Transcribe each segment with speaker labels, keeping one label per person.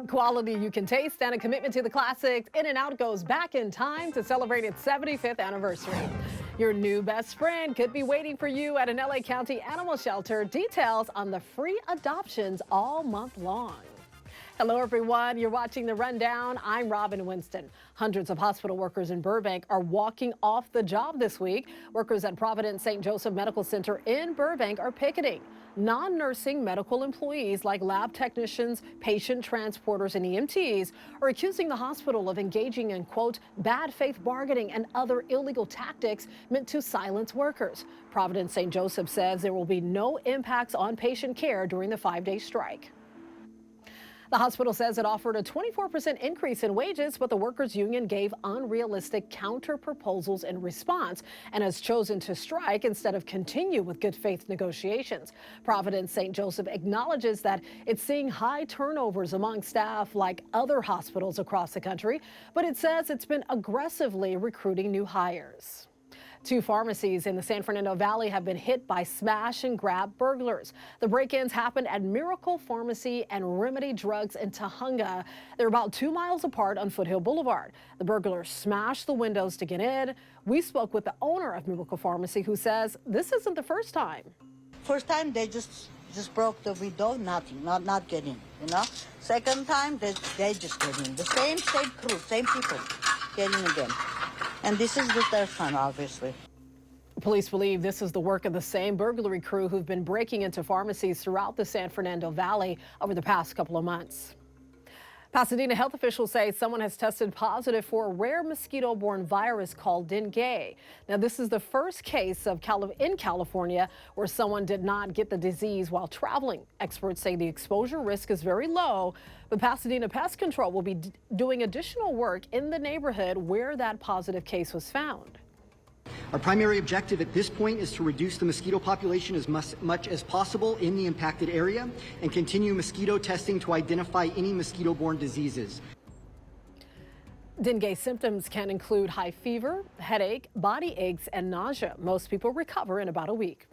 Speaker 1: Quality you can taste and a commitment to the classics, InNOut goes back in time to celebrate its 75th anniversary. Your new best friend could be waiting for you at an LA County animal shelter. Details on the free adoptions all month long. Hello, everyone. You're watching The Rundown. I'm Robin Winston. Hundreds of hospital workers in Burbank are walking off the job this week. Workers at Providence St. Joseph Medical Center in Burbank are picketing. Non-nursing medical employees like lab technicians, patient transporters, and EMTs are accusing the hospital of engaging in, quote, bad faith bargaining and other illegal tactics meant to silence workers. Providence St. Joseph says there will be no impacts on patient care during the 5-day strike. The hospital says it offered a 24% increase in wages, but the workers' union gave unrealistic counter proposals in response and has chosen to strike instead of continue with good faith negotiations. Providence St. Joseph acknowledges that it's seeing high turnovers among staff like other hospitals across the country, but it says it's been aggressively recruiting new hires. 2 pharmacies in the San Fernando Valley have been hit by smash and grab burglars. The break-ins happened at Miracle Pharmacy and Remedy Drugs in Tujunga. They're about 2 miles apart on Foothill Boulevard. The burglars smashed the windows to get in. We spoke with the owner of Miracle Pharmacy, who says this isn't the first time.
Speaker 2: First time they just broke the window, nothing, not getting, you know. Second time they just get in. The same crew, same people getting again. And this is the third time, obviously.
Speaker 1: Police believe this is the work of the same burglary crew who've been breaking into pharmacies throughout the San Fernando Valley over the past couple of months. Pasadena health officials say someone has tested positive for a rare mosquito-borne virus called dengue. Now, this is the first case in California where someone did not get the disease while traveling. Experts say the exposure risk is very low, but Pasadena Pest Control will be doing additional work in the neighborhood where that positive case was found.
Speaker 3: Our primary objective at this point is to reduce the mosquito population as much as possible in the impacted area and continue mosquito testing to identify any mosquito-borne diseases.
Speaker 1: Dengue symptoms can include high fever, headache, body aches, and nausea. Most people recover in about a week.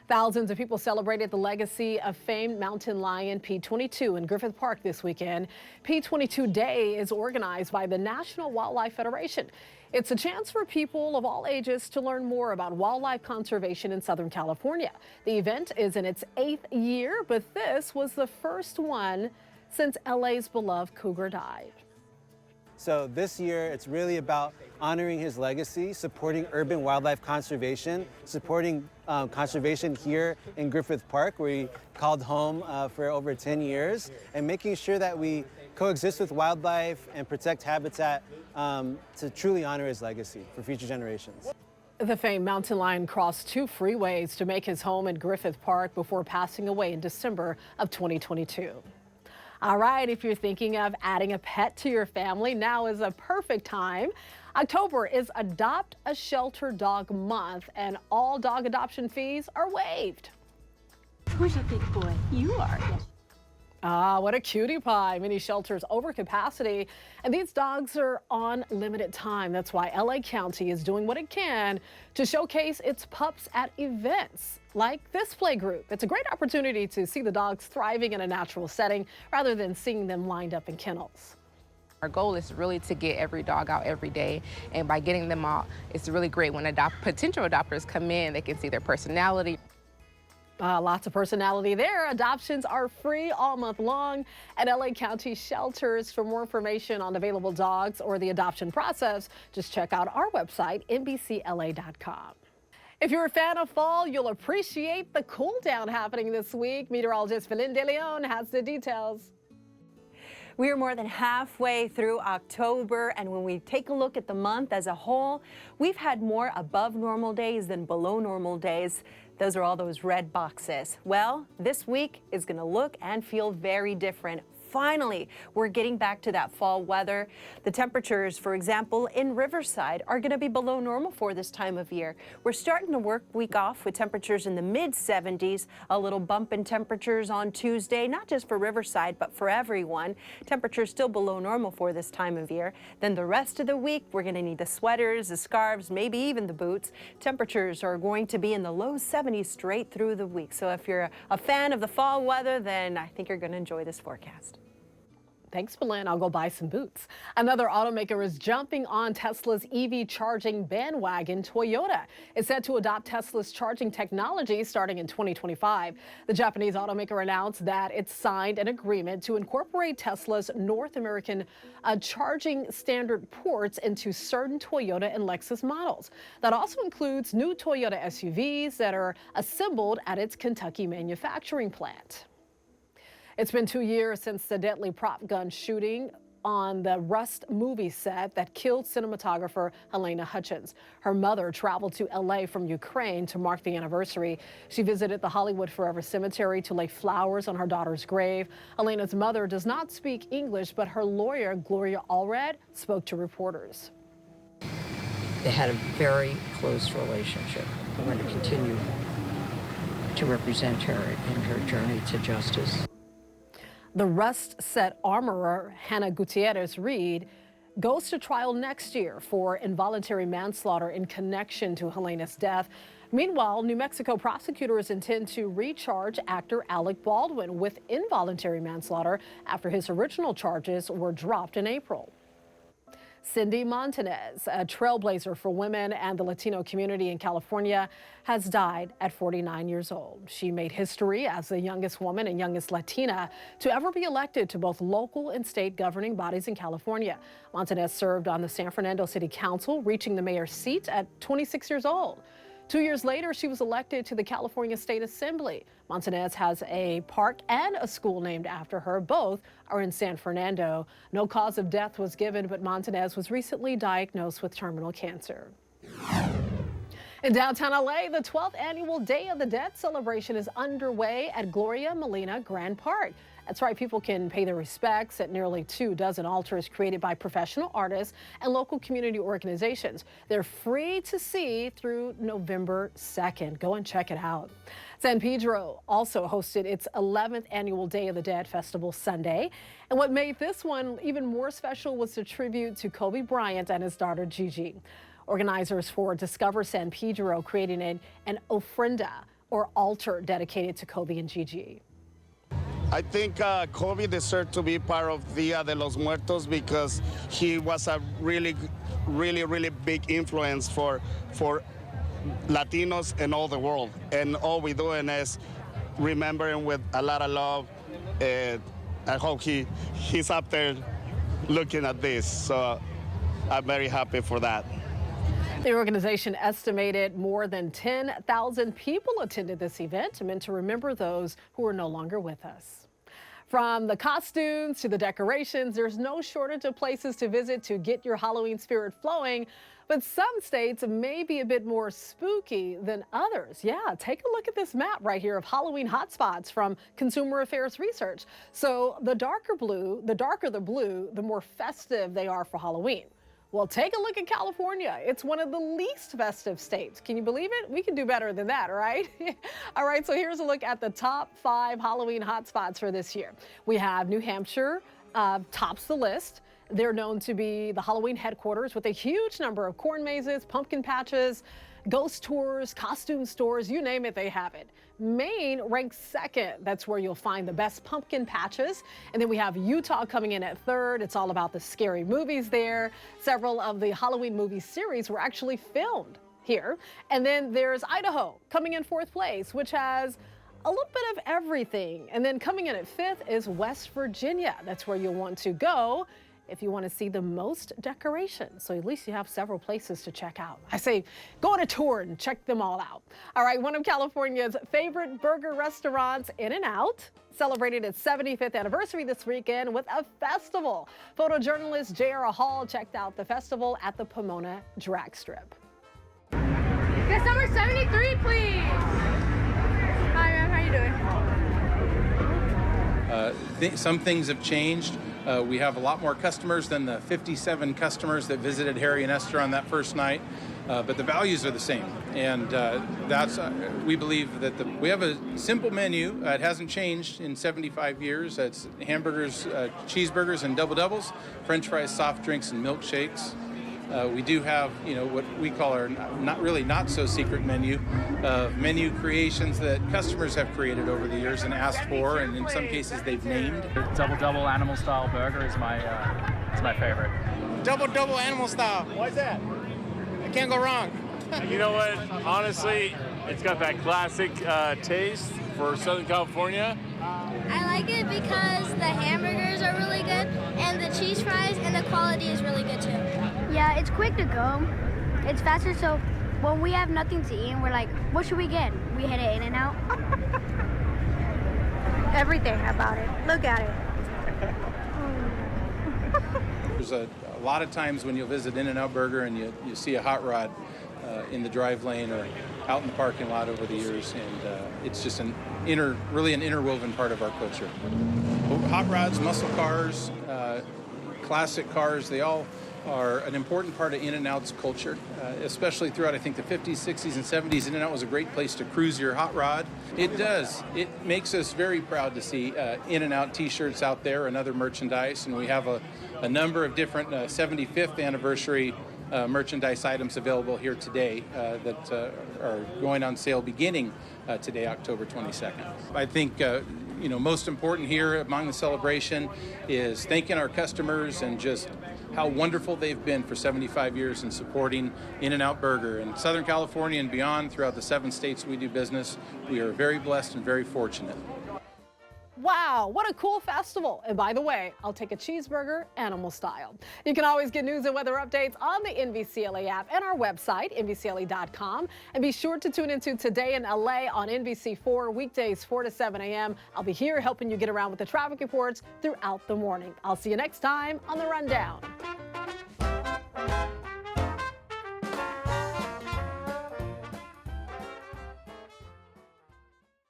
Speaker 1: Thousands of people celebrated the legacy of famed mountain lion P22 in Griffith Park this weekend. P22 Day is organized by the National Wildlife Federation. It's a chance for people of all ages to learn more about wildlife conservation in Southern California. The event is in its 8th year, but this was the first one since LA's beloved cougar died.
Speaker 4: So this year, it's really about honoring his legacy, supporting urban wildlife conservation, supporting conservation here in Griffith Park, where he called home for over 10 years, and making sure that we coexist with wildlife and protect habitat to truly honor his legacy for future generations.
Speaker 1: The famed mountain lion crossed 2 freeways to make his home in Griffith Park before passing away in December of 2022. All right, if you're thinking of adding a pet to your family, now is a perfect time. October is AdoptAShelter Dog Month, and all dog adoption fees are waived.
Speaker 5: Who's a big boy? You are.
Speaker 1: Ah, what a cutie pie. Many shelters over capacity, and these dogs are on limited time. That's why LA County is doing what it can to showcase its pups at events like this play group. It's a great opportunity to see the dogs thriving in a natural setting rather than seeing them lined up in kennels.
Speaker 6: Our goal is really to get every dog out every day, and by getting them out, it's really great when potential adopters come in, they can see their personality.
Speaker 1: Lots of personality there. Adoptions are free all month long at LA County shelters. For more information on available dogs or the adoption process, just check out our website, NBCLA.com. If you're a fan of fall, you'll appreciate the cool down happening this week. Meteorologist Felin De Leon has the details.
Speaker 7: We are more than halfway through October, and when we take a look at the month as a whole, we've had more above normal days than below normal days. Those are all those red boxes. Well, this week is going to look and feel very different. finally, we're getting back to that fall weather. The temperatures, for example, in Riverside are going to be below normal for this time of year. We're starting the work week off with temperatures in the mid-70s, a little bump in temperatures on Tuesday, not just for Riverside, but for everyone. Temperatures still below normal for this time of year. Then the rest of the week, we're going to need the sweaters, the scarves, maybe even the boots. Temperatures are going to be in the low 70s straight through the week. So if you're a fan of the fall weather, then I think you're going to enjoy this forecast.
Speaker 1: Thanks, Belen. I'll go buy some boots. Another automaker is jumping on Tesla's EV charging bandwagon. Toyota is set to adopt Tesla's charging technology starting in 2025. The Japanese automaker announced that it signed an agreement to incorporate Tesla's North American charging standard ports into certain Toyota and Lexus models. That also includes new Toyota SUVs that are assembled at its Kentucky manufacturing plant. It's been 2 years since the deadly prop gun shooting on the Rust movie set that killed cinematographer Helena Hutchin. Her mother traveled to LA from Ukraine to mark the anniversary. She visited the Hollywood Forever Cemetery to lay flowers on her daughter's grave. Helena's mother does not speak English, but her lawyer, Gloria Allred, spoke to reporters.
Speaker 8: They had a very close relationship. I'm going to continue to represent her in her journey to justice.
Speaker 1: The Rust set armorer Hannah Gutierrez Reed goes to trial next year for involuntary manslaughter in connection to Helena's death. Meanwhile, New Mexico prosecutors intend to recharge actor Alec Baldwin with involuntary manslaughter after his original charges were dropped in April. Cindy Montanez, a trailblazer for women and the Latino community in California, has died at 49 years old. She made history as the youngest woman and youngest Latina to ever be elected to both local and state governing bodies in California. Montanez served on the San Fernando City Council, reaching the mayor's seat at 26 years old. 2 years later, she was elected to the California State Assembly. Montanez has a park and a school named after her. Both are in San Fernando. No cause of death was given, but Montanez was recently diagnosed with terminal cancer. In downtown LA, the 12th annual Day of the Dead celebration is underway at Gloria Molina Grand Park. That's right, people can pay their respects at nearly 2 dozen altars created by professional artists and local community organizations. They're free to see through November 2nd. Go and check it out. San Pedro also hosted its 11th annual Day of the Dead festival Sunday. And what made this one even more special was the tribute to Kobe Bryant and his daughter Gigi. Organizers for Discover San Pedro created an ofrenda, or altar, dedicated to Kobe and Gigi.
Speaker 9: I think Kobe deserved to be part of Dia de los Muertos because he was a really big influence for Latinos and all the world. And all we're doing is remembering with a lot of love. And I hope he's up there looking at this. So I'm very happy for that.
Speaker 1: The organization estimated more than 10,000 people attended this event, meant to remember those who are no longer with us. From the costumes to the decorations, there's no shortage of places to visit to get your Halloween spirit flowing. But some states may be a bit more spooky than others. Yeah, take a look at this map right here of Halloween hotspots from Consumer Affairs Research. So the darker the blue, the more festive they are for Halloween. Well, take a look at California. It's one of the least festive states. Can you believe it? We can do better than that, right? All right, so here's a look at the top 5 Halloween hotspots for this year. We have New Hampshire tops the list. They're known to be the Halloween headquarters with a huge number of corn mazes, pumpkin patches, ghost tours, costume stores, you name it, they have it. Maine ranks 2nd. That's where you'll find the best pumpkin patches. And then we have Utah coming in at 3rd. It's all about the scary movies there. Several of the Halloween movie series were actually filmed here. And then there's Idaho coming in 4th place, which has a little bit of everything. And then coming in at 5th is West Virginia. That's where you'll want to go if you want to see the most decorations. So at least you have several places to check out. I say go on a tour and check them all out. All right, one of California's favorite burger restaurants, InNOut, celebrated its 75th anniversary this weekend with a festival. Photojournalist J.R. Hall checked out the festival at the Pomona Drag Strip.
Speaker 10: Guest number 73, please. Hi, ma'am, how are you doing?
Speaker 11: some things have changed. We have a lot more customers than the 57 customers that visited Harry and Esther on that first night, but the values are the same. And that's we believe that we have a simple menu. It hasn't changed in 75 years. It's hamburgers, cheeseburgers, and double doubles, French fries, soft drinks, and milkshakes. We do have, what we call our not so secret menu of menu creations that customers have created over the years and asked for, and in some cases they've named.
Speaker 12: Double animal style burger is my favorite.
Speaker 13: Double animal style. Why is that? I can't go wrong.
Speaker 14: You know what? Honestly, it's got that classic taste for Southern California.
Speaker 10: I like it because the hamburgers are really good and the cheese fries and the quality is really good too. Yeah, it's quick to go. It's faster, so when we have nothing to eat and we're like, what should we get? We hit it InNOut. Everything about it. Look at it.
Speaker 11: There's a lot of times when you'll visit InNOut Burger and you see a hot rod in the drive lane or out in the parking lot over the years, and it's just really an interwoven part of our culture. Hot rods, muscle cars, classic cars, they all are an important part of InNOut's culture, especially throughout, I think, the 50s, 60s, and 70s. InNOut was a great place to cruise your hot rod. It does. It makes us very proud to see InNOut t-shirts out there and other merchandise, and we have a number of different 75th anniversary merchandise items available here today that are going on sale beginning today, October 22nd. I think most important here among the celebration is thanking our customers and just how wonderful they've been for 75 years in supporting InNOut Burger. In Southern California and beyond, throughout the 7 states we do business, we are very blessed and very fortunate.
Speaker 1: Wow, what a cool festival. And by the way, I'll take a cheeseburger animal style. You can always get news and weather updates on the NBCLA app and our website, NBCLA.com. And be sure to tune into Today in LA on NBC4, weekdays 4 to 7 a.m. I'll be here helping you get around with the traffic reports throughout the morning. I'll see you next time on The Rundown.